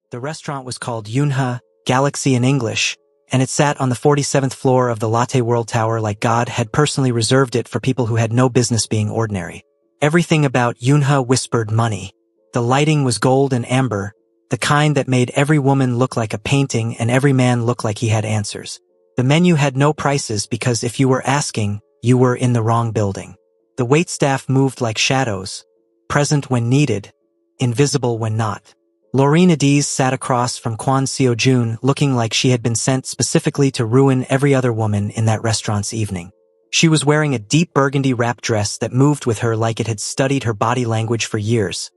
The restaurant was called Yunha, Galaxy in English, and it sat on the 47th floor of the Latte World Tower like God had personally reserved it for people who had no business being ordinary. Everything about Yunha whispered money. The lighting was gold and amber, the kind that made every woman look like a painting and every man look like he had answers. The menu had no prices because if you were asking, you were in the wrong building. The waitstaff moved like shadows, present when needed, invisible when not. Laureen Adiz sat across from Kwon Seo-jun looking like she had been sent specifically to ruin every other woman in that restaurant's evening. She was wearing a deep burgundy wrap dress that moved with her like it had studied her body language for years.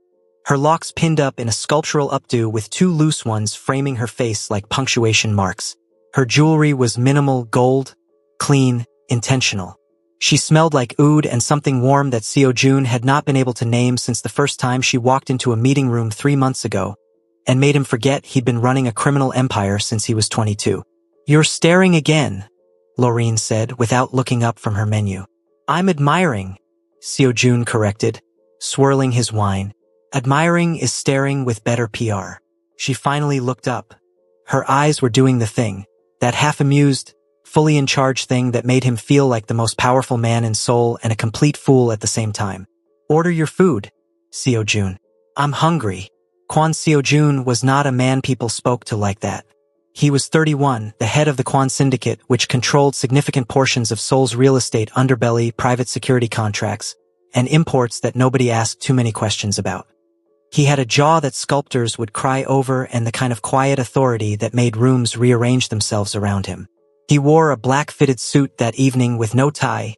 Her locks pinned up in a sculptural updo with two loose ones framing her face like punctuation marks. Her jewelry was minimal gold, clean, intentional. She smelled like oud and something warm that Seo-jun had not been able to name since the first time she walked into a meeting room 3 months ago, and made him forget he'd been running a criminal empire since he was 22. "You're staring again," Laureen said without looking up from her menu. "I'm admiring," Seo-jun corrected, swirling his wine. "Admiring is staring with better PR." She finally looked up. Her eyes were doing the thing, that half-amused, fully in charge thing that made him feel like the most powerful man in Seoul and a complete fool at the same time. "Order your food, Seo-jun. I'm hungry." Kwon Seo-jun was not a man people spoke to like that. He was 31, the head of the Kwon Syndicate, which controlled significant portions of Seoul's real estate underbelly, private security contracts, and imports that nobody asked too many questions about. He had a jaw that sculptors would cry over and the kind of quiet authority that made rooms rearrange themselves around him. He wore a black fitted suit that evening with no tie,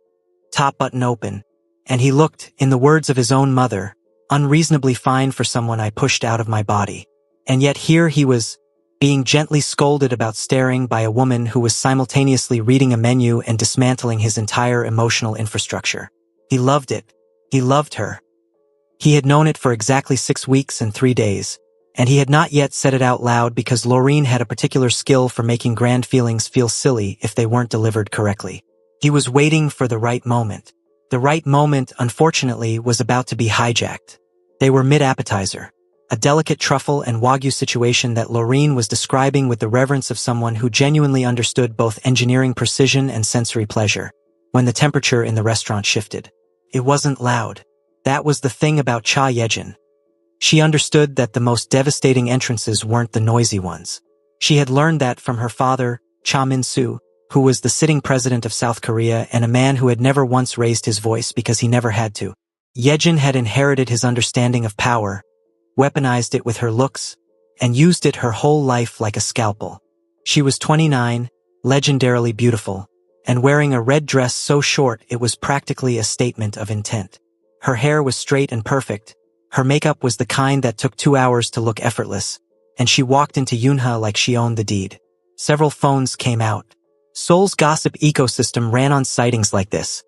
top button open, and he looked, in the words of his own mother, unreasonably fine for someone I pushed out of my body. And yet here he was, being gently scolded about staring by a woman who was simultaneously reading a menu and dismantling his entire emotional infrastructure. He loved it. He loved her. He had known it for exactly 6 weeks and 3 days, and he had not yet said it out loud because Laureen had a particular skill for making grand feelings feel silly if they weren't delivered correctly. He was waiting for the right moment. The right moment, unfortunately, was about to be hijacked. They were mid-appetizer, a delicate truffle and wagyu situation that Laureen was describing with the reverence of someone who genuinely understood both engineering precision and sensory pleasure, when the temperature in the restaurant shifted. It wasn't loud. That was the thing about Cha Yejin. She understood that the most devastating entrances weren't the noisy ones. She had learned that from her father, Cha Min-soo, who was the sitting president of South Korea and a man who had never once raised his voice because he never had to. Yejin had inherited his understanding of power, weaponized it with her looks, and used it her whole life like a scalpel. She was 29, legendarily beautiful, and wearing a red dress so short it was practically a statement of intent. Her hair was straight and perfect, her makeup was the kind that took 2 hours to look effortless, and she walked into Yunha like she owned the deed. Several phones came out. Seoul's gossip ecosystem ran on sightings like this.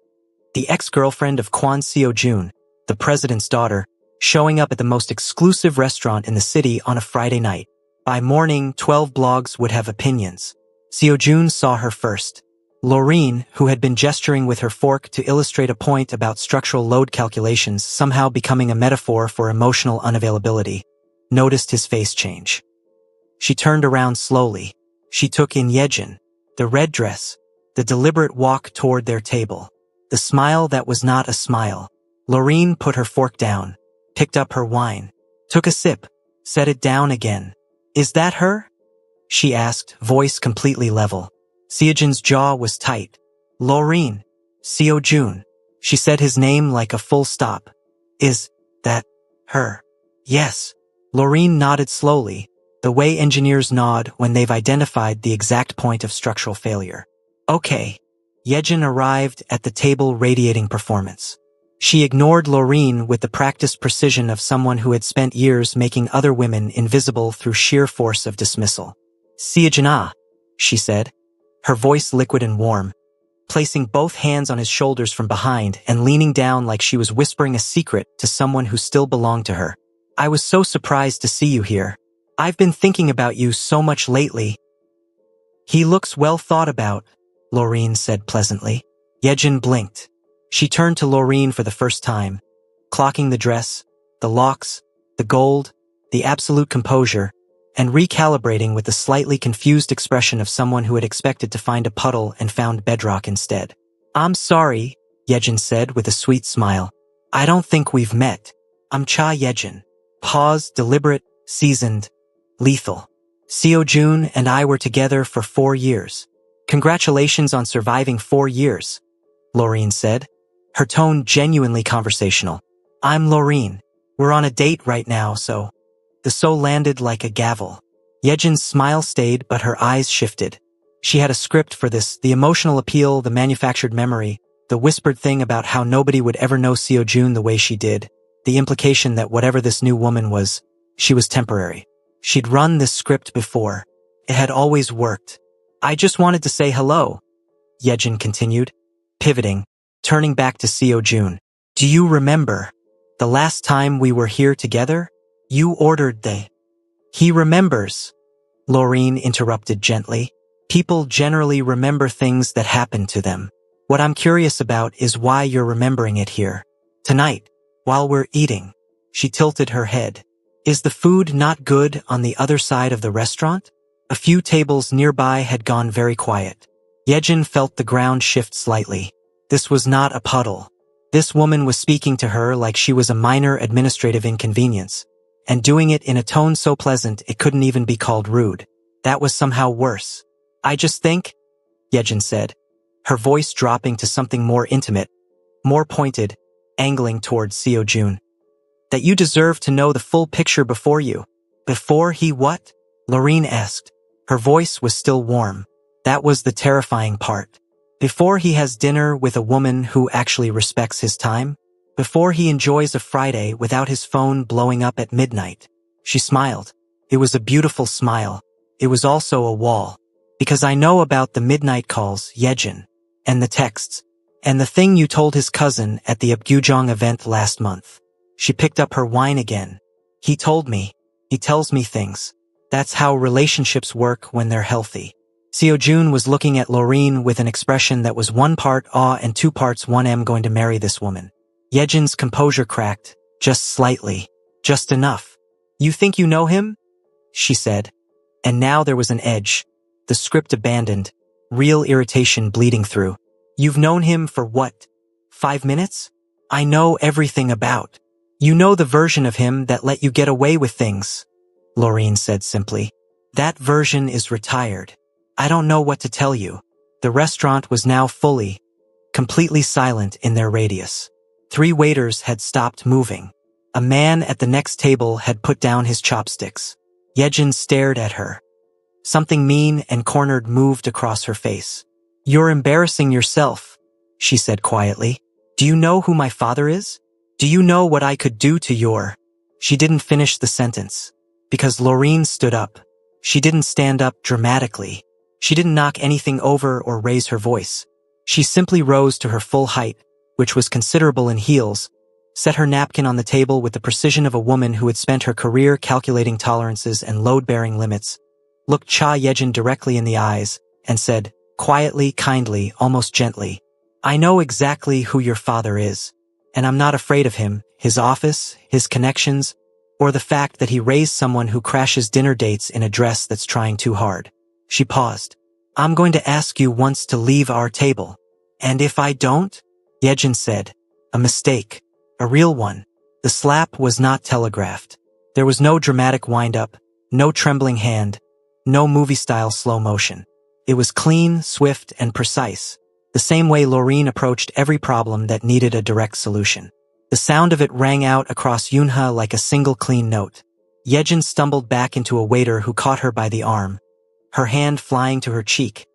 The ex-girlfriend of Kwon Seo-jun, the president's daughter, showing up at the most exclusive restaurant in the city on a Friday night. By morning, 12 blogs would have opinions. Seo-jun saw her first. Laureen, who had been gesturing with her fork to illustrate a point about structural load calculations somehow becoming a metaphor for emotional unavailability, noticed his face change. She turned around slowly. She took in Yejin, the red dress, the deliberate walk toward their table, the smile that was not a smile. Laureen put her fork down, picked up her wine, took a sip, set it down again. "Is that her?" she asked, voice completely level. Seojin's jaw was tight. "Laureen, Seo-jun." She said his name like a full stop. "Is that her?" "Yes." Laureen nodded slowly, the way engineers nod when they've identified the exact point of structural failure. "Okay." Yejin arrived at the table radiating performance. She ignored Laureen with the practiced precision of someone who had spent years making other women invisible through sheer force of dismissal. "Seojin, she said, her voice liquid and warm, placing both hands on his shoulders from behind and leaning down like she was whispering a secret to someone who still belonged to her. "I was so surprised to see you here. I've been thinking about you so much lately." "He looks well thought about," Laureen said pleasantly. Yejin blinked. She turned to Laureen for the first time, clocking the dress, the locks, the gold, the absolute composure, and recalibrating with the slightly confused expression of someone who had expected to find a puddle and found bedrock instead. "I'm sorry," Yejin said with a sweet smile. "I don't think we've met. I'm Cha Yejin." Pause, deliberate, seasoned, lethal. Seo-jun and I were together for 4 years. "Congratulations on surviving 4 years," Laureen said, her tone genuinely conversational. "I'm Laureen. We're on a date right now, so..." The "so" landed like a gavel. Yejin's smile stayed, but her eyes shifted. She had a script for this, the emotional appeal, the manufactured memory, the whispered thing about how nobody would ever know Seo-jun the way she did, the implication that whatever this new woman was, she was temporary. She'd run this script before. It had always worked. "I just wanted to say hello," Yejin continued, pivoting, turning back to Seo-jun. "Do you remember the last time we were here together? You ordered the..." "He remembers," Laureen interrupted gently. "People generally remember things that happened to them. What I'm curious about is why you're remembering it here. Tonight, while we're eating." She tilted her head. "Is the food not good on the other side of the restaurant?" A few tables nearby had gone very quiet. Yejin felt the ground shift slightly. This was not a puddle. This woman was speaking to her like she was a minor administrative inconvenience, and doing it in a tone so pleasant it couldn't even be called rude. That was somehow worse. "I just think," Yejin said, her voice dropping to something more intimate, more pointed, angling towards Seo-jun, "that you deserve to know the full picture before you." "Before he what?" Laureen asked. Her voice was still warm. That was the terrifying part. "Before he has dinner with a woman who actually respects his time? Before he enjoys a Friday without his phone blowing up at midnight?" She smiled. It was a beautiful smile. It was also a wall. "Because I know about the midnight calls, Yejin, and the texts, and the thing you told his cousin at the Apgujeong event last month." She picked up her wine again. "He told me. He tells me things. That's how relationships work when they're healthy." Seo-jun was looking at Laureen with an expression that was 1 part awe and 2 parts 1M going to marry this woman. Yejin's composure cracked, just slightly, just enough. "You think you know him?" she said. And now there was an edge. The script abandoned, real irritation bleeding through. "You've known him for what? 5 minutes? I know everything about. You know the version of him that let you get away with things," Laureen said simply. "That version is retired. I don't know what to tell you." The restaurant was now fully, completely silent in their radius. 3 waiters had stopped moving. A man at the next table had put down his chopsticks. Yejin stared at her. Something mean and cornered moved across her face. "You're embarrassing yourself," she said quietly. "Do you know who my father is? Do you know what I could do to your..." She didn't finish the sentence. Because Laureen stood up. She didn't stand up dramatically. She didn't knock anything over or raise her voice. She simply rose to her full height, which was considerable in heels, set her napkin on the table with the precision of a woman who had spent her career calculating tolerances and load-bearing limits, looked Cha Yejin directly in the eyes, and said, quietly, kindly, almost gently, "I know exactly who your father is, and I'm not afraid of him, his office, his connections, or the fact that he raised someone who crashes dinner dates in a dress that's trying too hard." She paused. "I'm going to ask you once to leave our table. And if I don't?" Yejin said, "A mistake. A real one." The slap was not telegraphed. There was no dramatic wind-up, no trembling hand, no movie-style slow motion. It was clean, swift, and precise, the same way Laureen approached every problem that needed a direct solution. The sound of it rang out across Yunha like a single clean note. Yejin stumbled back into a waiter who caught her by the arm, her hand flying to her cheek,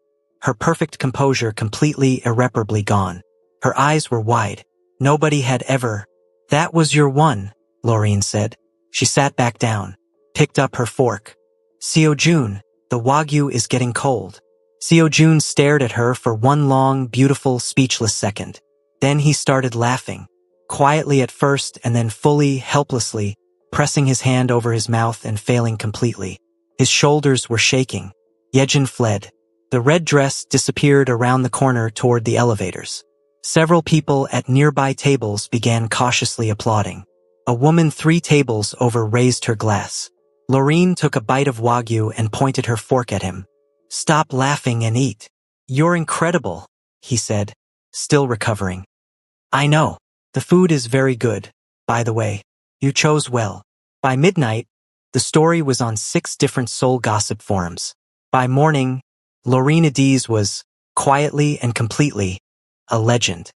her perfect composure completely, irreparably gone. Her eyes were wide. Nobody had ever... "That was your one," Laureen said. She sat back down, picked up her fork. "Seo-jun, the wagyu is getting cold." Seo-jun stared at her for one long, beautiful, speechless second. Then he started laughing, quietly at first and then fully, helplessly, pressing his hand over his mouth and failing completely. His shoulders were shaking. Yejin fled. The red dress disappeared around the corner toward the elevators. Several people at nearby tables began cautiously applauding. A woman 3 tables over raised her glass. Loreen took a bite of Wagyu and pointed her fork at him. "Stop laughing and eat." "You're incredible," he said, still recovering. "I know. The food is very good, by the way. You chose well." By midnight, the story was on 6 different soul gossip forums. By morning, Loreen Adiz was, quietly and completely, a legend.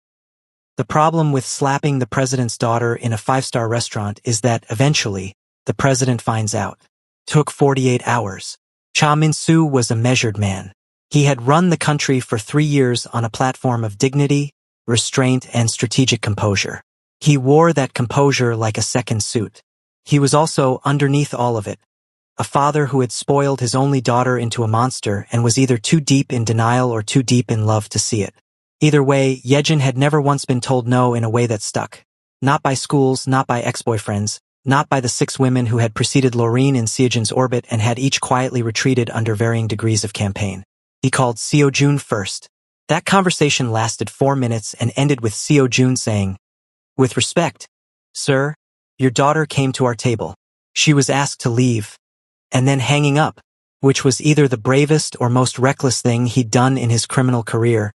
The problem with slapping the president's daughter in a 5-star restaurant is that, eventually, the president finds out. Took 48 hours. Cha Min-soo was a measured man. He had run the country for 3 years on a platform of dignity, restraint, and strategic composure. He wore that composure like a second suit. He was also, underneath all of it, a father who had spoiled his only daughter into a monster and was either too deep in denial or too deep in love to see it. Either way, Yejin had never once been told no in a way that stuck. Not by schools, not by ex-boyfriends, not by the 6 women who had preceded Loreen in Seojun's orbit and had each quietly retreated under varying degrees of campaign. He called Seojun first. That conversation lasted 4 minutes and ended with Seojun saying, "With respect, sir, your daughter came to our table. She was asked to leave," and then hanging up, which was either the bravest or most reckless thing he'd done in his criminal career,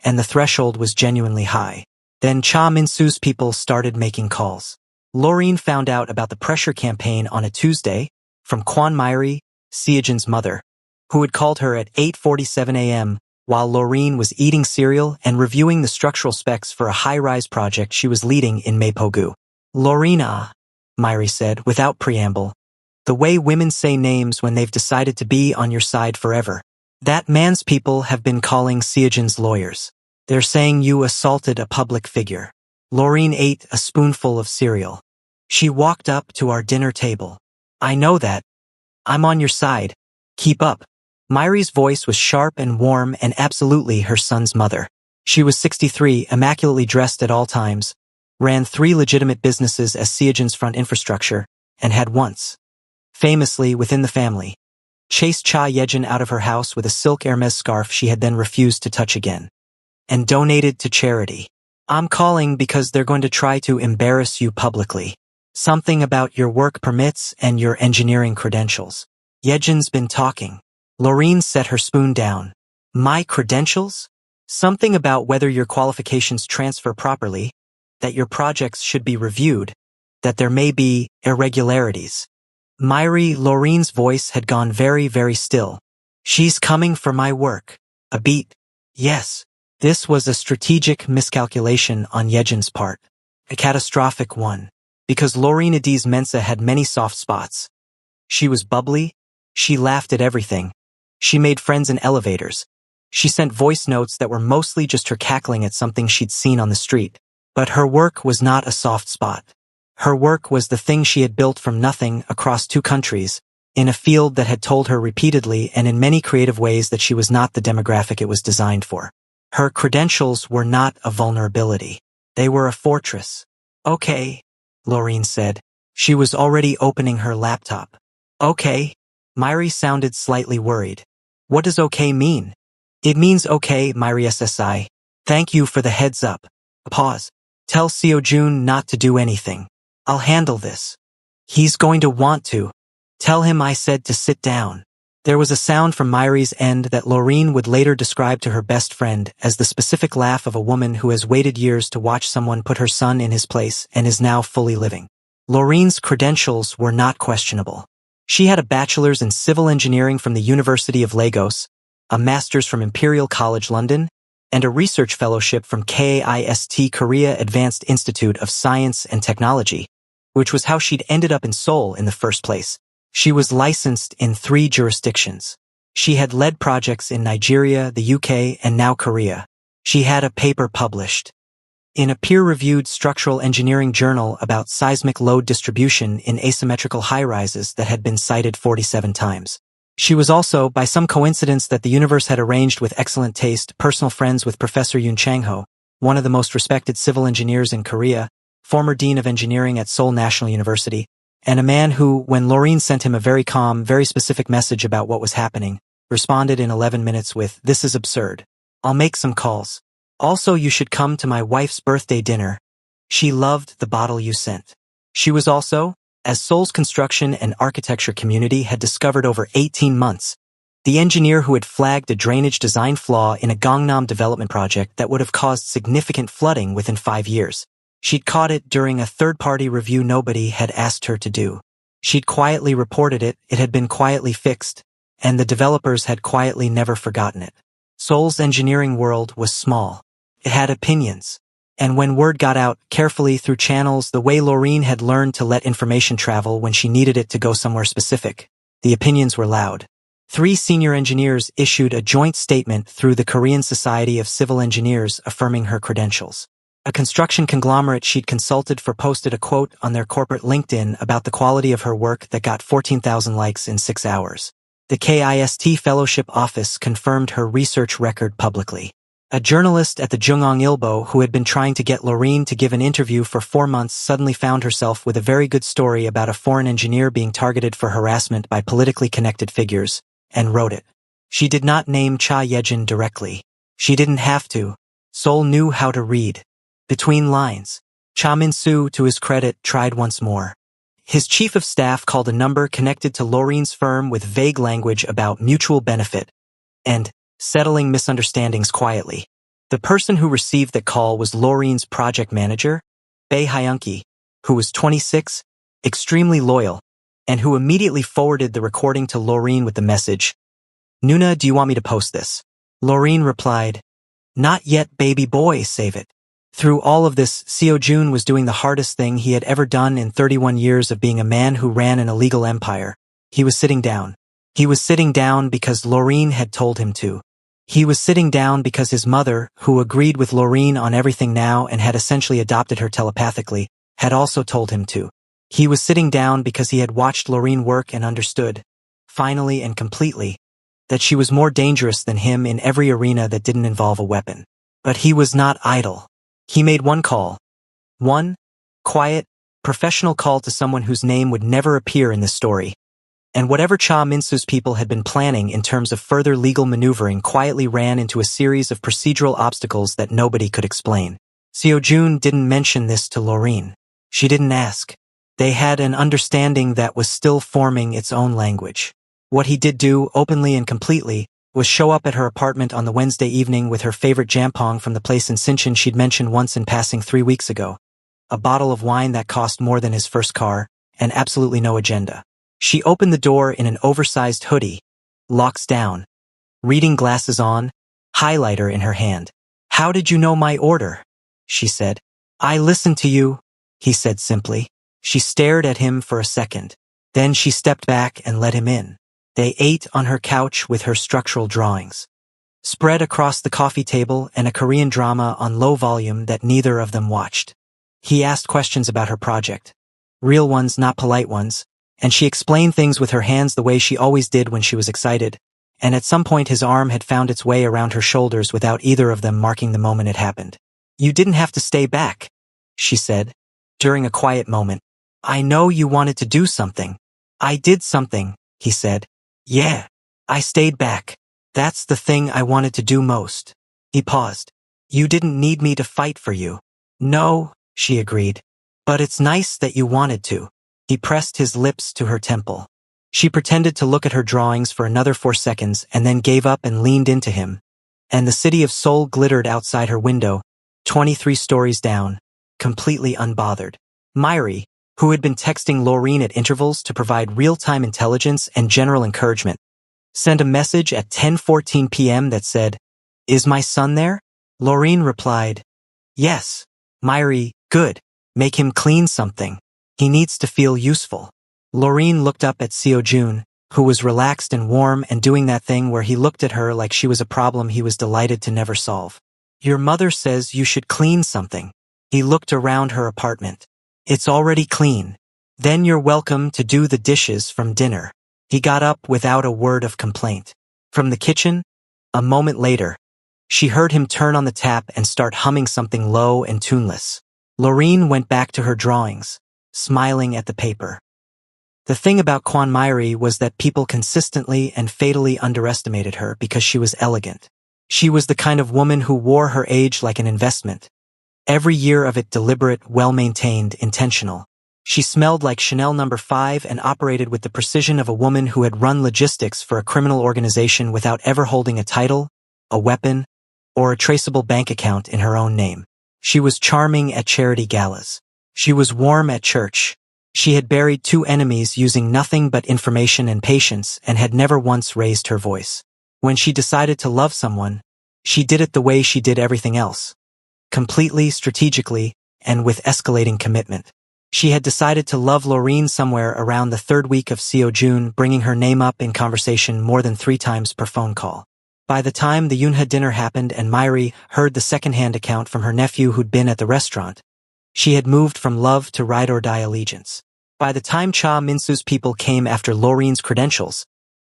and the threshold was genuinely high. Then Cha Min-soo's people started making calls. Loreen found out about the pressure campaign on a Tuesday from Kwon Myri, Seojun's mother, who had called her at 8:47 a.m. while Loreen was eating cereal and reviewing the structural specs for a high-rise project she was leading in Mapogu. "Lorena," Myri said without preamble, "the way women say names when they've decided to be on your side forever. That man's people have been calling Seojun's lawyers. They're saying you assaulted a public figure." Loreen ate a spoonful of cereal. She walked up to our dinner table. "I know that. I'm on your side. Keep up." Myri's voice was sharp and warm and absolutely her son's mother. She was 63, immaculately dressed at all times, ran 3 legitimate businesses as Seojun's front infrastructure, and had once, famously within the family, chased Cha Yejin out of her house with a silk Hermes scarf she had then refused to touch again, and donated to charity. "I'm calling because they're going to try to embarrass you publicly. Something about your work permits and your engineering credentials. Yejin's been talking." Loreen set her spoon down. "My credentials? Something about whether your qualifications transfer properly, that your projects should be reviewed, that there may be irregularities." Loreen's voice had gone very, very still. "She's coming for my work." A beat. Yes. This was a strategic miscalculation on Yejin's part. A catastrophic one. Because Loreen Adiz Mensa had many soft spots. She was bubbly. She laughed at everything. She made friends in elevators. She sent voice notes that were mostly just her cackling at something she'd seen on the street. But her work was not a soft spot. Her work was the thing she had built from nothing across 2 countries, in a field that had told her repeatedly and in many creative ways that she was not the demographic it was designed for. Her credentials were not a vulnerability. They were a fortress. "Okay," Loreen said. She was already opening her laptop. "Okay." Myri sounded slightly worried. "What does okay mean?" "It means okay, Myri SSI. Thank you for the heads up." Pause. "Tell Seojun not to do anything. I'll handle this." "He's going to want to. Tell him I said to sit down." There was a sound from Myri's end that Loreen would later describe to her best friend as the specific laugh of a woman who has waited years to watch someone put her son in his place and is now fully living. Loreen's credentials were not questionable. She had a bachelor's in civil engineering from the University of Lagos, a master's from Imperial College London, and a research fellowship from KIST Korea Advanced Institute of Science and Technology, which was how she'd ended up in Seoul in the first place. She was licensed in 3 jurisdictions. She had led projects in Nigeria, the UK, and now Korea. She had a paper published in a peer-reviewed structural engineering journal about seismic load distribution in asymmetrical high-rises that had been cited 47 times. She was also, by some coincidence that the universe had arranged with excellent taste, personal friends with Professor Yoon Chang-ho, one of the most respected civil engineers in Korea, former dean of engineering at Seoul National University, and a man who, when Loreen sent him a very calm, very specific message about what was happening, responded in 11 minutes with, "This is absurd. I'll make some calls. Also, you should come to my wife's birthday dinner. She loved the bottle you sent." She was also, as Seoul's construction and architecture community had discovered over 18 months. The engineer who had flagged a drainage design flaw in a Gangnam development project that would have caused significant flooding within 5 years. She'd caught it during a third-party review nobody had asked her to do. She'd quietly reported it, it had been quietly fixed, and the developers had quietly never forgotten it. Seoul's engineering world was small. It had opinions. And when word got out carefully through channels the way Laureen had learned to let information travel when she needed it to go somewhere specific, the opinions were loud. 3 senior engineers issued a joint statement through the Korean Society of Civil Engineers affirming her credentials. A construction conglomerate she'd consulted for posted a quote on their corporate LinkedIn about the quality of her work that got 14,000 likes in 6 hours. The KIST Fellowship Office confirmed her research record publicly. A journalist at the Jungong-ilbo who had been trying to get Laureen to give an interview for 4 months suddenly found herself with a very good story about a foreign engineer being targeted for harassment by politically connected figures, and wrote it. She did not name Cha Yejin directly. She didn't have to. Seoul knew how to read. Between lines, Cha Min-soo, to his credit, tried once more. His chief of staff called a number connected to Laureen's firm with vague language about mutual benefit and settling misunderstandings quietly. The person who received the call was Laureen's project manager, Bae Hyunki, who was 26, extremely loyal, and who immediately forwarded the recording to Laureen with the message, "Yunha, do you want me to post this?" Laureen replied, "Not yet, baby boy, save it." Through all of this, Seo-jun was doing the hardest thing he had ever done in 31 years of being a man who ran an illegal empire. He was sitting down. He was sitting down because Laureen had told him to. He was sitting down because his mother, who agreed with Laureen on everything now and had essentially adopted her telepathically, had also told him to. He was sitting down because he had watched Laureen work and understood, finally and completely, that she was more dangerous than him in every arena that didn't involve a weapon. But he was not idle. He made one call. One quiet, professional call to someone whose name would never appear in this story. And whatever Cha Min-soo's people had been planning in terms of further legal maneuvering quietly ran into a series of procedural obstacles that nobody could explain. Seo-jun didn't mention this to Laureen. She didn't ask. They had an understanding that was still forming its own language. What he did do, openly and completely, was show up at her apartment on the Wednesday evening with her favorite jampong from the place in Sinchon she'd mentioned once in passing 3 weeks ago. A bottle of wine that cost more than his first car, and absolutely no agenda. She opened the door in an oversized hoodie, locks down, reading glasses on, highlighter in her hand. "How did you know my order?" she said. "I listened to you," he said simply. She stared at him for a second. Then she stepped back and let him in. They ate on her couch with her structural drawings spread across the coffee table and a Korean drama on low volume that neither of them watched. He asked questions about her project. Real ones, not polite ones, and she explained things with her hands the way she always did when she was excited, and at some point his arm had found its way around her shoulders without either of them marking the moment it happened. "You didn't have to stay back," she said, during a quiet moment. "I know you wanted to do something." "I did something," he said. "Yeah. I stayed back. That's the thing I wanted to do most." He paused. "You didn't need me to fight for you." "No," she agreed. "But it's nice that you wanted to." He pressed his lips to her temple. She pretended to look at her drawings for another 4 seconds and then gave up and leaned into him. And the city of Seoul glittered outside her window, 23 stories down, completely unbothered. Myri, who had been texting Laureen at intervals to provide real-time intelligence and general encouragement, sent a message at 10:14 p.m. that said, "Is my son there?" Laureen replied, "Yes." Myri, "Good. Make him clean something. He needs to feel useful." Laureen looked up at Seo-jun, who was relaxed and warm and doing that thing where he looked at her like she was a problem he was delighted to never solve. "Your mother says you should clean something." He looked around her apartment. "It's already clean. Then you're welcome to do the dishes from dinner." He got up without a word of complaint. From the kitchen, a moment later, she heard him turn on the tap and start humming something low and tuneless. Laureen went back to her drawings, smiling at the paper. The thing about Kwan Myri was that people consistently and fatally underestimated her because she was elegant. She was the kind of woman who wore her age like an investment. Every year of it deliberate, well-maintained, intentional. She smelled like Chanel No. 5 and operated with the precision of a woman who had run logistics for a criminal organization without ever holding a title, a weapon, or a traceable bank account in her own name. She was charming at charity galas. She was warm at church. She had buried 2 enemies using nothing but information and patience and had never once raised her voice. When she decided to love someone, she did it the way she did everything else. Completely, strategically, and with escalating commitment. She had decided to love Laureen somewhere around the 3rd week of June, bringing her name up in conversation more than 3 times per phone call. By the time the Yunha dinner happened and Myri heard the second-hand account from her nephew who'd been at the restaurant, she had moved from love to ride-or-die allegiance. By the time Cha Minsu's people came after Laureen's credentials,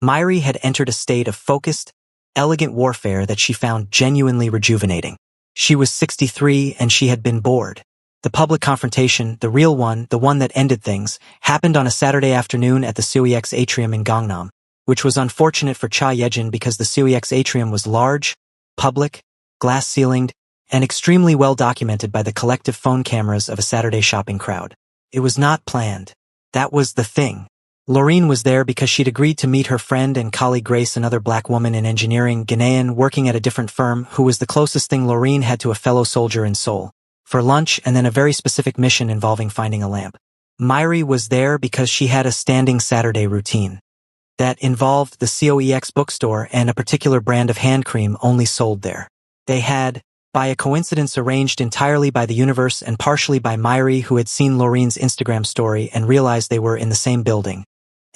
Myri had entered a state of focused, elegant warfare that she found genuinely rejuvenating. She was 63 and she had been bored. The public confrontation, the real one, the one that ended things, happened on a Saturday afternoon at the COEX atrium in Gangnam, which was unfortunate for Cha Yejin because the COEX atrium was large, public, glass-ceilinged, and extremely well documented by the collective phone cameras of a Saturday shopping crowd. It was not planned. That was the thing. Laureen was there because she'd agreed to meet her friend and colleague Grace, another black woman in engineering, Ghanaian, working at a different firm, who was the closest thing Laureen had to a fellow soldier in Seoul, for lunch and then a very specific mission involving finding a lamp. Myri was there because she had a standing Saturday routine that involved the COEX bookstore and a particular brand of hand cream only sold there. They had, by a coincidence arranged entirely by the universe and partially by Myri, who had seen Laureen's Instagram story and realized they were in the same building,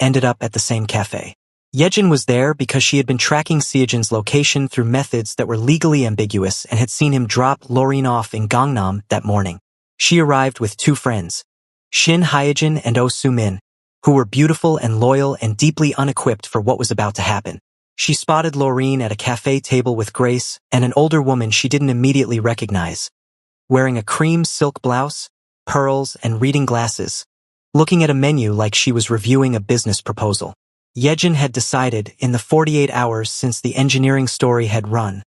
ended up at the same cafe. Yejin was there because she had been tracking Seojin's location through methods that were legally ambiguous and had seen him drop Laureen off in Gangnam that morning. She arrived with 2 friends, Shin Hyejin and Oh Soo-min, who were beautiful and loyal and deeply unequipped for what was about to happen. She spotted Laureen at a cafe table with Grace and an older woman she didn't immediately recognize, wearing a cream silk blouse, pearls, and reading glasses, looking at a menu like she was reviewing a business proposal. Yejin had decided, in the 48 hours since the engineering story had run,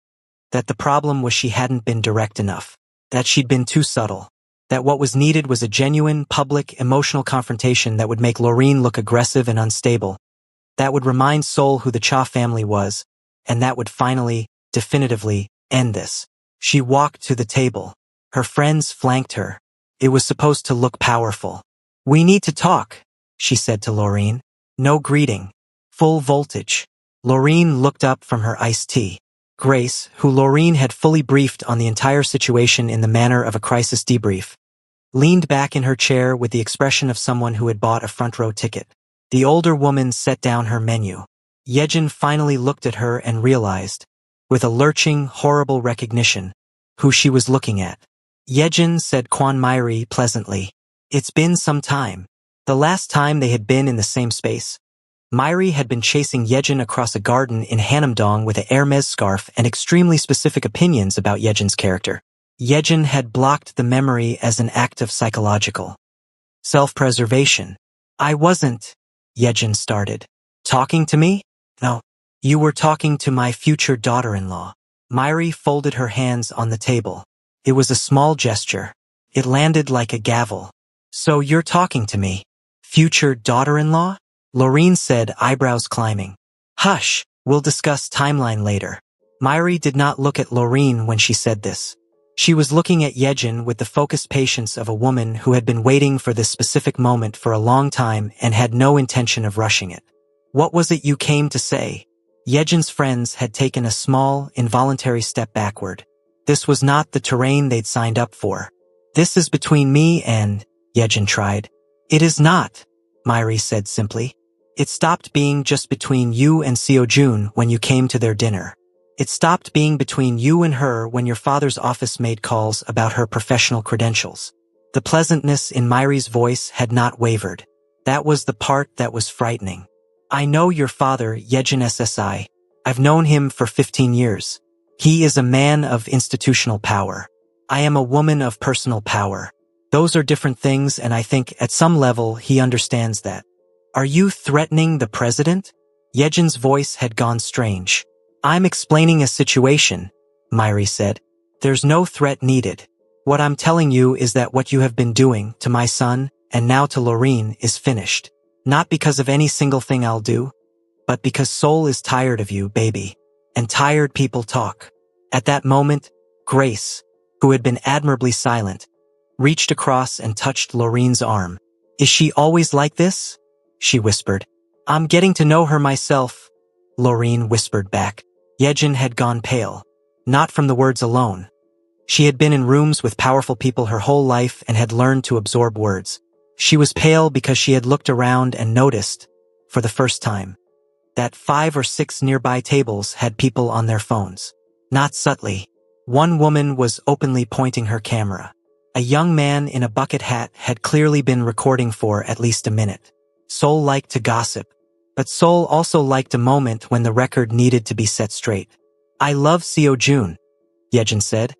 that the problem was she hadn't been direct enough, that she'd been too subtle, that what was needed was a genuine, public, emotional confrontation that would make Laureen look aggressive and unstable, that would remind Seoul who the Cha family was, and that would finally, definitively, end this. She walked to the table. Her friends flanked her. It was supposed to look powerful. "We need to talk," she said to Laureen. No greeting. Full voltage. Laureen looked up from her iced tea. Grace, who Laureen had fully briefed on the entire situation in the manner of a crisis debrief, leaned back in her chair with the expression of someone who had bought a front-row ticket. The older woman set down her menu. Yejin finally looked at her and realized, with a lurching, horrible recognition, who she was looking at. "Yejin," said Kwan Myri pleasantly. "It's been some time." The last time they had been in the same space, Myri had been chasing Yejin across a garden in Hanamdong with a Hermes scarf and extremely specific opinions about Yejin's character. Yejin had blocked the memory as an act of psychological self-preservation. "I wasn't," Yejin started. "Talking to me? No. You were talking to my future daughter-in-law." Myri folded her hands on the table. It was a small gesture. It landed like a gavel. "So you're talking to me? Future daughter-in-law?" Laureen said, eyebrows climbing. "Hush, we'll discuss timeline later." Myri did not look at Laureen when she said this. She was looking at Yejin with the focused patience of a woman who had been waiting for this specific moment for a long time and had no intention of rushing it. "What was it you came to say?" Yejin's friends had taken a small, involuntary step backward. This was not the terrain they'd signed up for. "This is between me and," Yejin tried. "It is not," Myri said simply. "It stopped being just between you and Seojun when you came to their dinner. It stopped being between you and her when your father's office made calls about her professional credentials." The pleasantness in Myri's voice had not wavered. That was the part that was frightening. "I know your father, Yejin SSI. I've known him for 15 years. He is a man of institutional power. I am a woman of personal power. Those are different things, and I think at some level he understands that." "Are you threatening the president?" Yejin's voice had gone strange. "I'm explaining a situation," Myri said. "There's no threat needed. What I'm telling you is that what you have been doing to my son and now to Loreen, is finished. Not because of any single thing I'll do, but because Sol is tired of you, baby. And tired people talk. At that moment, Grace, who had been admirably silent, reached across and touched Loreen's arm. Is she always like this? She whispered. I'm getting to know her myself, Loreen whispered back. Yejin had gone pale. Not from the words alone. She had been in rooms with powerful people her whole life and had learned to absorb words. She was pale because she had looked around and noticed, for the first time, that 5 or 6 nearby tables had people on their phones. Not subtly. One woman was openly pointing her camera. A young man in a bucket hat had clearly been recording for at least a minute. Sol liked to gossip, but Sol also liked a moment when the record needed to be set straight. I love Seo Jun, Yejin said,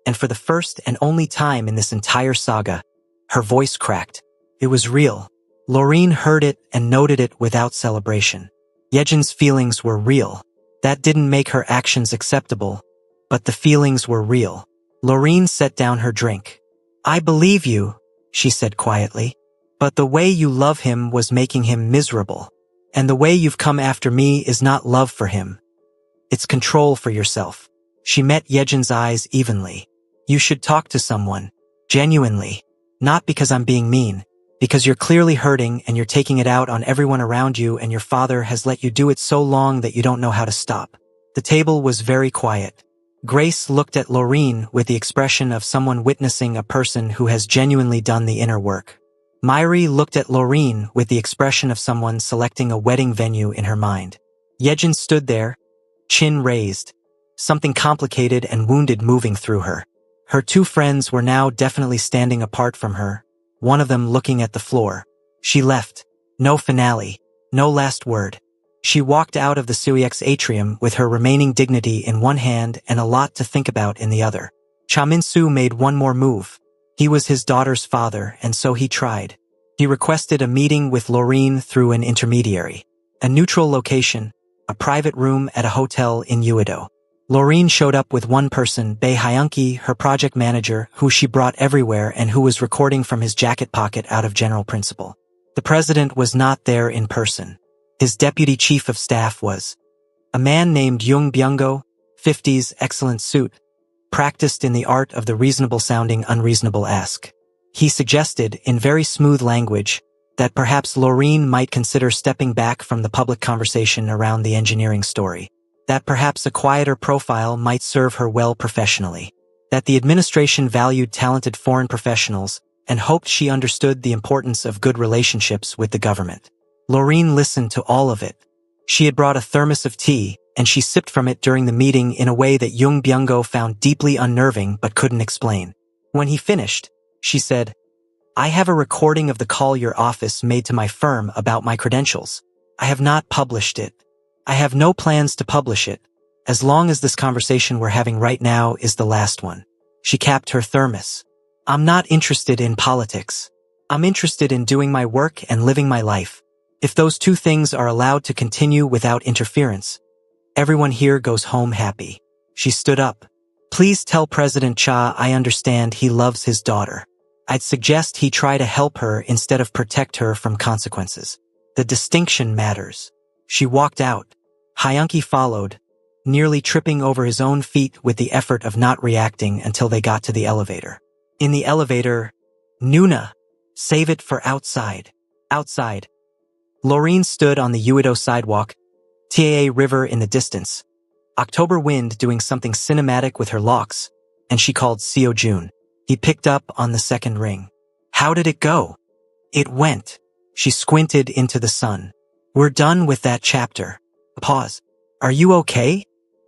and for the first and only time in this entire saga, her voice cracked. It was real. Loreen heard it and noted it without celebration. Yejin's feelings were real. That didn't make her actions acceptable, but the feelings were real. Loreen set down her drink. I believe you, she said quietly, but the way you love him was making him miserable. And the way you've come after me is not love for him. It's control for yourself. She met Yejin's eyes evenly. You should talk to someone. Genuinely. Not because I'm being mean. Because you're clearly hurting and you're taking it out on everyone around you and your father has let you do it so long that you don't know how to stop. The table was very quiet. Grace looked at Loreen with the expression of someone witnessing a person who has genuinely done the inner work. Myri looked at Loreen with the expression of someone selecting a wedding venue in her mind. Yejin stood there, chin raised, something complicated and wounded moving through her. Her 2 friends were now definitely standing apart from her, one of them looking at the floor. She left. No finale. No last word. She walked out of the Suyex atrium with her remaining dignity in one hand and a lot to think about in the other. Cha Min-soo made one more move. He was his daughter's father, and so he tried. He requested a meeting with Loreen through an intermediary. A neutral location, a private room at a hotel in Uedo. Loreen showed up with one person, Bae Hyunki, her project manager, who she brought everywhere and who was recording from his jacket pocket out of general principle. The president was not there in person. His deputy chief of staff was a man named Jung Byung-go, 50s, excellent suit, practiced in the art of the reasonable-sounding unreasonable-esque. He suggested, in very smooth language, that perhaps Loreen might consider stepping back from the public conversation around the engineering story. That perhaps a quieter profile might serve her well professionally. That the administration valued talented foreign professionals and hoped she understood the importance of good relationships with the government. Loreen listened to all of it. She had brought a thermos of tea, and she sipped from it during the meeting in a way that Jung Byung-go found deeply unnerving but couldn't explain. When he finished, she said, I have a recording of the call your office made to my firm about my credentials. I have not published it. I have no plans to publish it, as long as this conversation we're having right now is the last one. She capped her thermos. I'm not interested in politics. I'm interested in doing my work and living my life. If those 2 things are allowed to continue without interference, everyone here goes home happy. She stood up. Please tell President Cha I understand he loves his daughter. I'd suggest he try to help her instead of protect her from consequences. The distinction matters. She walked out. Hyunki followed, nearly tripping over his own feet with the effort of not reacting until they got to the elevator. In the elevator, Nuna, save it for outside. Outside. Loreen stood on the Uedo sidewalk, Taa River in the distance, October wind doing something cinematic with her locks, and she called Seo Jun. He picked up on the second ring. How did it go? It went. She squinted into the sun. We're done with that chapter. Pause. Are you okay?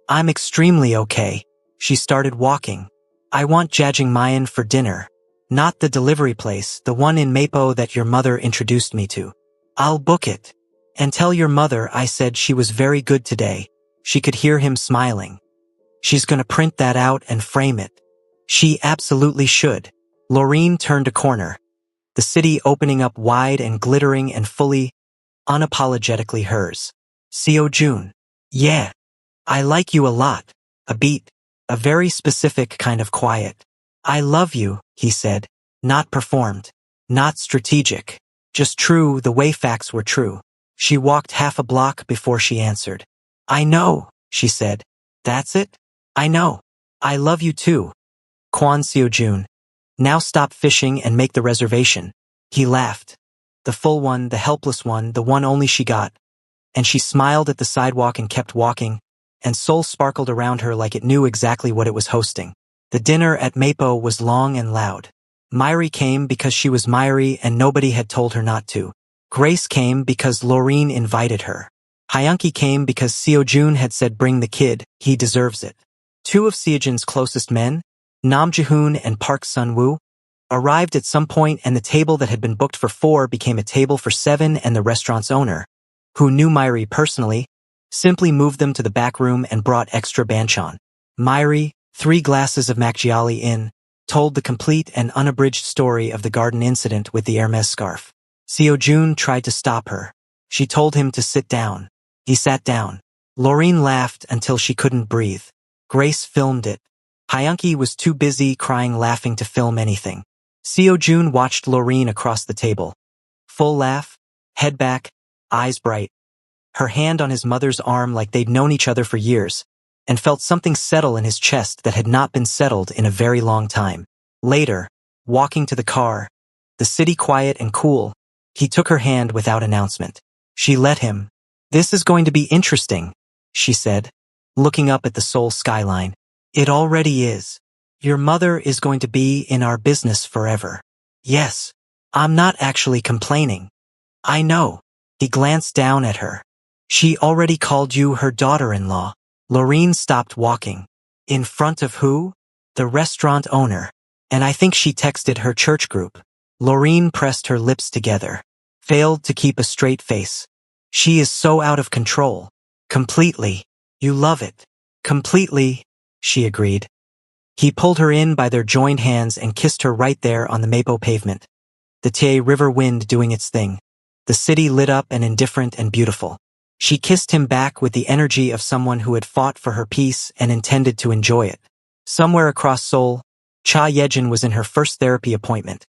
I'm extremely okay. She started walking. I want jjajangmyeon for dinner. Not the delivery place, the one in Mapo that your mother introduced me to. I'll book it. And tell your mother I said she was very good today. She could hear him smiling. She's gonna print that out and frame it. She absolutely should. Loreen turned a corner. The city opening up wide and glittering and fully, unapologetically hers. Seo Jun. Yeah. I like you a lot. A beat. A very specific kind of quiet. I love you, he said. Not performed. Not strategic. Just true the way facts were true. She walked half a block before she answered. I know, she said. That's it? I know. I love you too. Kwon Seo-jun. Now stop fishing and make the reservation. He laughed. The full one, the helpless one, the one only she got. And she smiled at the sidewalk and kept walking, and Seoul sparkled around her like it knew exactly what it was hosting. The dinner at Mapo was long and loud. Myri came because she was Myri and nobody had told her not to. Grace came because Loreen invited her. Hyunki came because Seo-jun had said bring the kid, he deserves it. Two of Seo-jun's closest men, Nam Ji-hoon and Park Sun-woo, arrived at some point and the table that had been booked for 4 became a table for 7 and the restaurant's owner, who knew Myri personally, simply moved them to the back room and brought extra banchan. Myri, 3 glasses of Macchiali in, told the complete and unabridged story of the garden incident with the Hermes scarf. Seo-jun tried to stop her. She told him to sit down. He sat down. Loreen laughed until she couldn't breathe. Grace filmed it. Hyunki was too busy crying laughing to film anything. Seo-jun watched Loreen across the table. Full laugh, head back, eyes bright. Her hand on his mother's arm like they'd known each other for years, and felt something settle in his chest that had not been settled in a very long time. Later, walking to the car, the city quiet and cool, he took her hand without announcement. She let him. This is going to be interesting, she said, looking up at the Seoul skyline. It already is. Your mother is going to be in our business forever. Yes, I'm not actually complaining. I know. He glanced down at her. She already called you her daughter-in-law. Loreen stopped walking. In front of who? The restaurant owner. And I think she texted her church group. Loreen pressed her lips together. Failed to keep a straight face. She is so out of control. Completely. You love it. Completely, she agreed. He pulled her in by their joined hands and kissed her right there on the Mapo pavement. The Tae River wind doing its thing. The city lit up and indifferent and beautiful. She kissed him back with the energy of someone who had fought for her peace and intended to enjoy it. Somewhere across Seoul, Cha Yejin was in her first therapy appointment.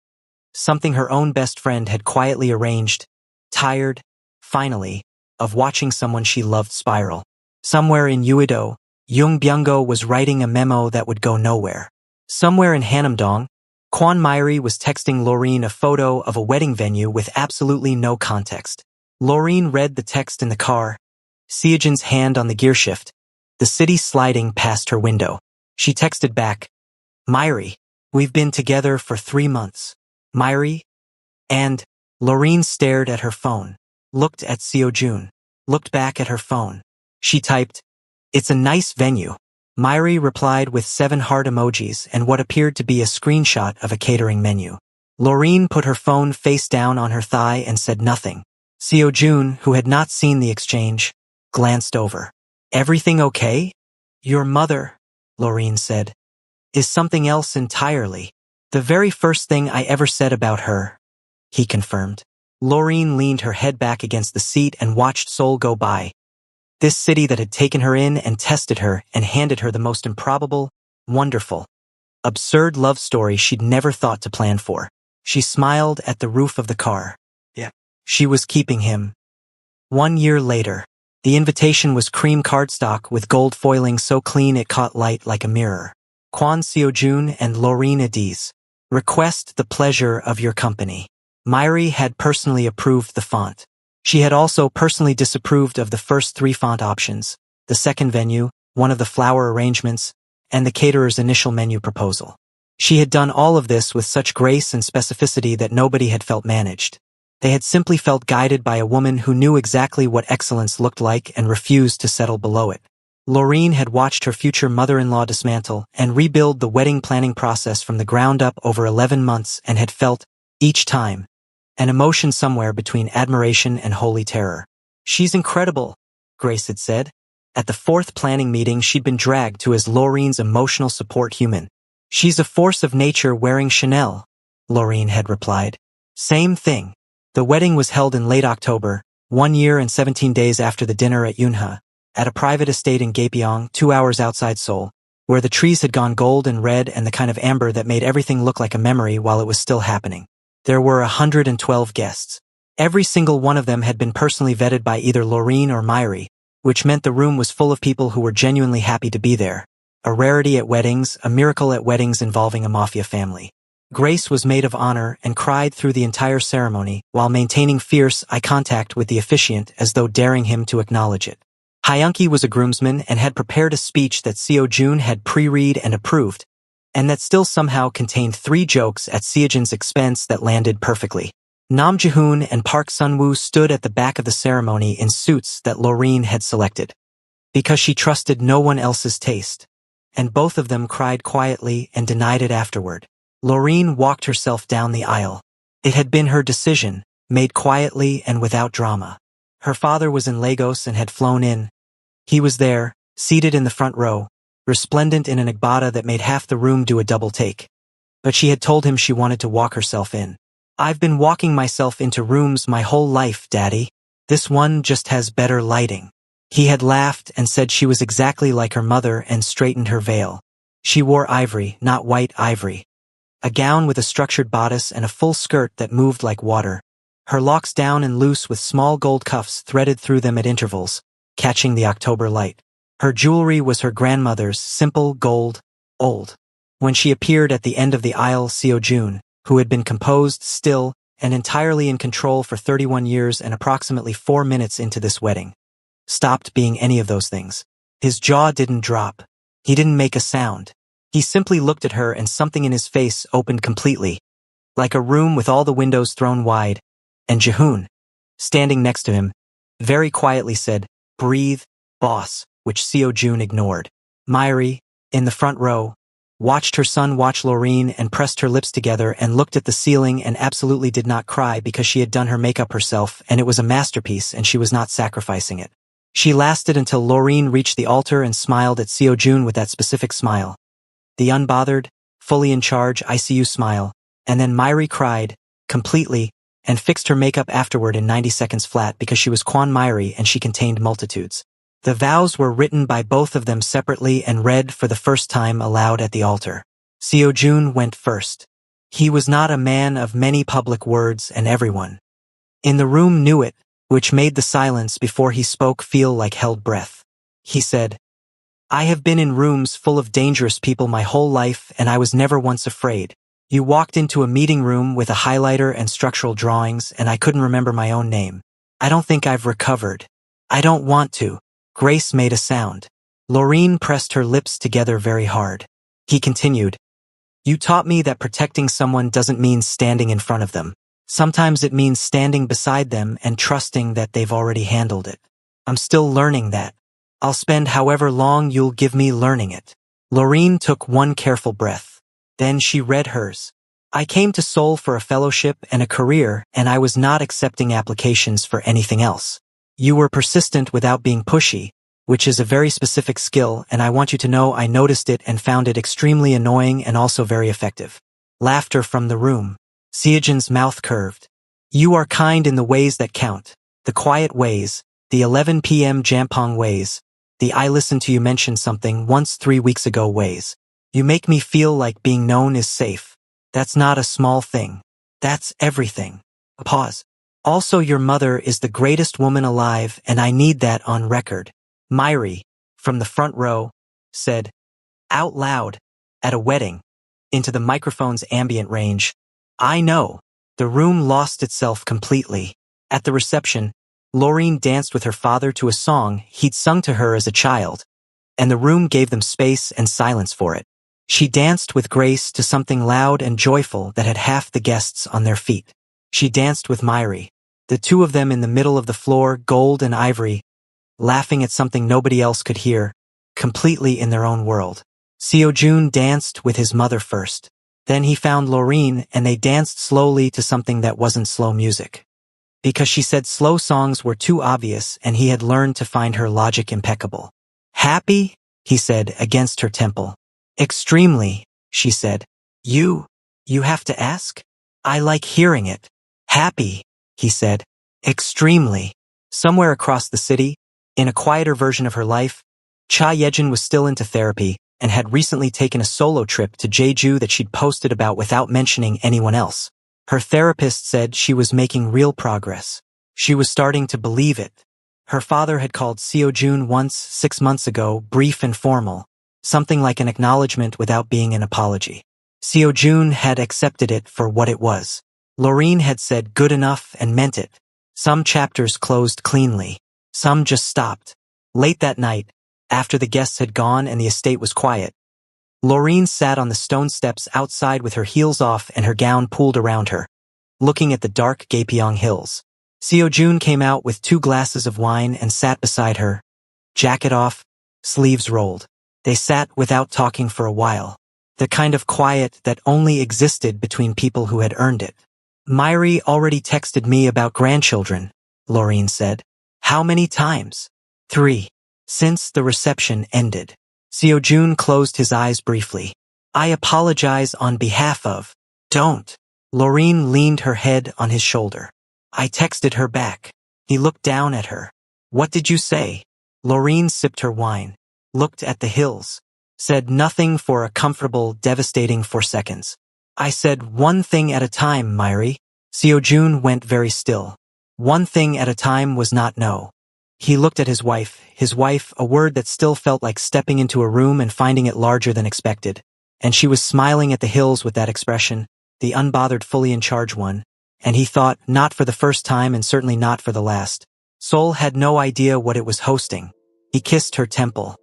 Something her own best friend had quietly arranged, tired, finally, of watching someone she loved spiral. Somewhere in Uido, Jung Byung-go was writing a memo that would go nowhere. Somewhere in Hanamdong, Kwon Myri was texting Loreen a photo of a wedding venue with absolutely no context. Loreen read the text in the car, Seo-jun's hand on the gearshift, the city sliding past her window. She texted back, Myri, we've been together for 3 months. Myri? And Loreen stared at her phone, looked at Seo-jun, looked back at her phone. She typed, it's a nice venue. Myri replied with 7 heart emojis and what appeared to be a screenshot of a catering menu. Loreen put her phone face down on her thigh and said nothing. Seo-jun, who had not seen the exchange, glanced over. Everything okay? Your mother, Loreen said, is something else entirely. The very first thing I ever said about her, he confirmed. Loreen leaned her head back against the seat and watched Seoul go by. This city that had taken her in and tested her and handed her the most improbable, wonderful, absurd love story she'd never thought to plan for. She smiled at the roof of the car. Yeah. She was keeping him. 1 year later, the invitation was cream cardstock with gold foiling so clean it caught light like a mirror. Kwon Seo-jun and Loreen Adiz. Request the pleasure of your company. Myri had personally approved the font. She had also personally disapproved of the first 3 font options, the second venue, one of the flower arrangements, and the caterer's initial menu proposal. She had done all of this with such grace and specificity that nobody had felt managed. They had simply felt guided by a woman who knew exactly what excellence looked like and refused to settle below it. Loreen had watched her future mother-in-law dismantle and rebuild the wedding planning process from the ground up over 11 months and had felt, each time, an emotion somewhere between admiration and holy terror. She's incredible, Grace had said. At the 4th planning meeting she'd been dragged to as Loreen's emotional support human. She's a force of nature wearing Chanel, Loreen had replied. Same thing. The wedding was held in late October, 1 year and 17 days after the dinner at Yunha, at a private estate in Gapyeong, 2 hours outside Seoul, where the trees had gone gold and red and the kind of amber that made everything look like a memory while it was still happening. There were 112 guests. Every single one of them had been personally vetted by either Laureen or Myri, which meant the room was full of people who were genuinely happy to be there. A rarity at weddings, a miracle at weddings involving a Mafia family. Grace was maid of honor and cried through the entire ceremony while maintaining fierce eye contact with the officiant as though daring him to acknowledge it. Hyunki was a groomsman and had prepared a speech that Seo-jun had pre-read and approved, and that still somehow contained 3 jokes at Seo-jun's expense that landed perfectly. Nam Ji-hoon and Park Sun-woo stood at the back of the ceremony in suits that Laureen had selected, because she trusted no one else's taste, and both of them cried quietly and denied it afterward. Laureen walked herself down the aisle. It had been her decision, made quietly and without drama. Her father was in Lagos and had flown in. He was there, seated in the front row, resplendent in an agbada that made half the room do a double take. But she had told him she wanted to walk herself in. "I've been walking myself into rooms my whole life, Daddy. This one just has better lighting." He had laughed and said she was exactly like her mother and straightened her veil. She wore ivory, not white ivory. A gown with a structured bodice and a full skirt that moved like water. Her locks down and loose with small gold cuffs threaded through them at intervals, catching the October light. Her jewelry was her grandmother's, simple, gold, old. When she appeared at the end of the aisle, Seo-jun, who had been composed, still, and entirely in control for 31 years and approximately 4 minutes into this wedding, stopped being any of those things. His jaw didn't drop. He didn't make a sound. He simply looked at her and something in his face opened completely, like a room with all the windows thrown wide, and Ji-hoon, standing next to him, very quietly said, "Breathe, boss," which Seo-jun ignored. Myri, in the front row, watched her son watch Laureen and pressed her lips together and looked at the ceiling and absolutely did not cry because she had done her makeup herself and it was a masterpiece and she was not sacrificing it. She lasted until Laureen reached the altar and smiled at Seo-jun with that specific smile. The unbothered, fully in charge ICU smile, and then Myri cried, completely, and fixed her makeup afterward in 90 seconds flat because she was Kwan Myri and she contained multitudes. The vows were written by both of them separately and read for the first time aloud at the altar. Seo-jun went first. He was not a man of many public words and everyone in the room knew it, which made the silence before he spoke feel like held breath. He said, "I have been in rooms full of dangerous people my whole life and I was never once afraid. You walked into a meeting room with a highlighter and structural drawings and I couldn't remember my own name. I don't think I've recovered. I don't want to." Grace made a sound. Laureen pressed her lips together very hard. He continued, "You taught me that protecting someone doesn't mean standing in front of them. Sometimes it means standing beside them and trusting that they've already handled it. I'm still learning that. I'll spend however long you'll give me learning it." Laureen took one careful breath. Then she read hers. "I came to Seoul for a fellowship and a career and I was not accepting applications for anything else. You were persistent without being pushy, which is a very specific skill and I want you to know I noticed it and found it extremely annoying and also very effective." Laughter from the room. Seo-jun's mouth curved. "You are kind in the ways that count, the quiet ways, the 11 p.m. Jampong ways, the I listened to you mention something once 3 weeks ago ways. You make me feel like being known is safe. That's not a small thing. That's everything." A pause. "Also your mother is the greatest woman alive and I need that on record." Myri, from the front row, said, out loud, at a wedding, into the microphone's ambient range, "I know." The room lost itself completely. At the reception, Laureen danced with her father to a song he'd sung to her as a child, and the room gave them space and silence for it. She danced with Grace to something loud and joyful that had half the guests on their feet. She danced with Myri, the two of them in the middle of the floor, gold and ivory, laughing at something nobody else could hear, completely in their own world. Seo-jun danced with his mother first. Then he found Laureen and they danced slowly to something that wasn't slow music. Because she said slow songs were too obvious and he had learned to find her logic impeccable. "Happy?" he said against her temple. "Extremely," she said. You have to ask? I like hearing it." "Happy," he said. "Extremely." Somewhere across the city, in a quieter version of her life, Cha Yejin was still into therapy and had recently taken a solo trip to Jeju that she'd posted about without mentioning anyone else. Her therapist said she was making real progress. She was starting to believe it. Her father had called Seo-jun once 6 months ago, brief and formal, something like an acknowledgement without being an apology. Seo-jun had accepted it for what it was. Loreen had said good enough and meant it. Some chapters closed cleanly. Some just stopped. Late that night, after the guests had gone and the estate was quiet, Loreen sat on the stone steps outside with her heels off and her gown pulled around her, looking at the dark Gapyeong hills. Seo-jun came out with 2 glasses of wine and sat beside her, jacket off, sleeves rolled. They sat without talking for a while, the kind of quiet that only existed between people who had earned it. Myri already texted me about grandchildren, Loreen said. How many times? 3. Since the reception ended. Seo-jun closed his eyes briefly. I apologize on behalf of. Don't. Loreen leaned her head on his shoulder. I texted her back. He looked down at her. What did you say? Loreen sipped her wine, looked at the hills, said nothing for a comfortable, devastating 4 seconds. I said one thing at a time, Myri. Seo-jun went very still. One thing at a time was not no. He looked at his wife, a word that still felt like stepping into a room and finding it larger than expected. And she was smiling at the hills with that expression, the unbothered fully in charge one. And he thought, not for the first time and certainly not for the last. Seoul had no idea what it was hosting. He kissed her temple.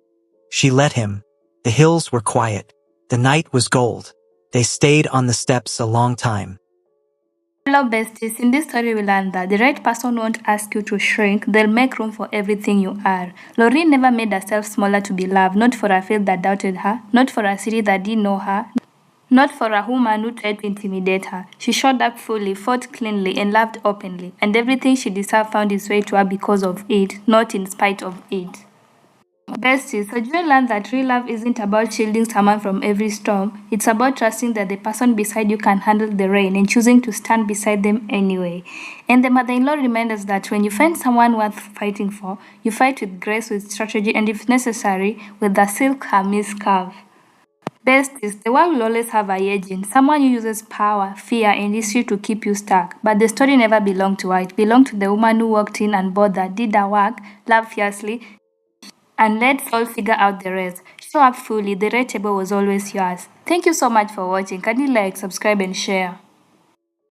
She let him. The hills were quiet. The night was gold. They stayed on the steps a long time. Hello besties, in this story we learned that the right person won't ask you to shrink, they'll make room for everything you are. Loreen never made herself smaller to be loved, not for a field that doubted her, not for a city that didn't know her, not for a woman who tried to intimidate her. She showed up fully, fought cleanly, and loved openly, and everything she deserved found its way to her because of it, not in spite of it. Besties, so Joy learned that real love isn't about shielding someone from every storm. It's about trusting that the person beside you can handle the rain and choosing to stand beside them anyway. And the mother-in-law reminds us that when you find someone worth fighting for, you fight with grace, with strategy, and if necessary, with the silk Hermes curve. Besties, the world will always have a agent, someone who uses power, fear, and history to keep you stuck. But the story never belonged to her. It belonged to the woman who walked in and bothered, did her work, loved fiercely, and let Soul figure out the rest. Show up fully, the red table was always yours. Thank you so much for watching. Can you like, subscribe, and share?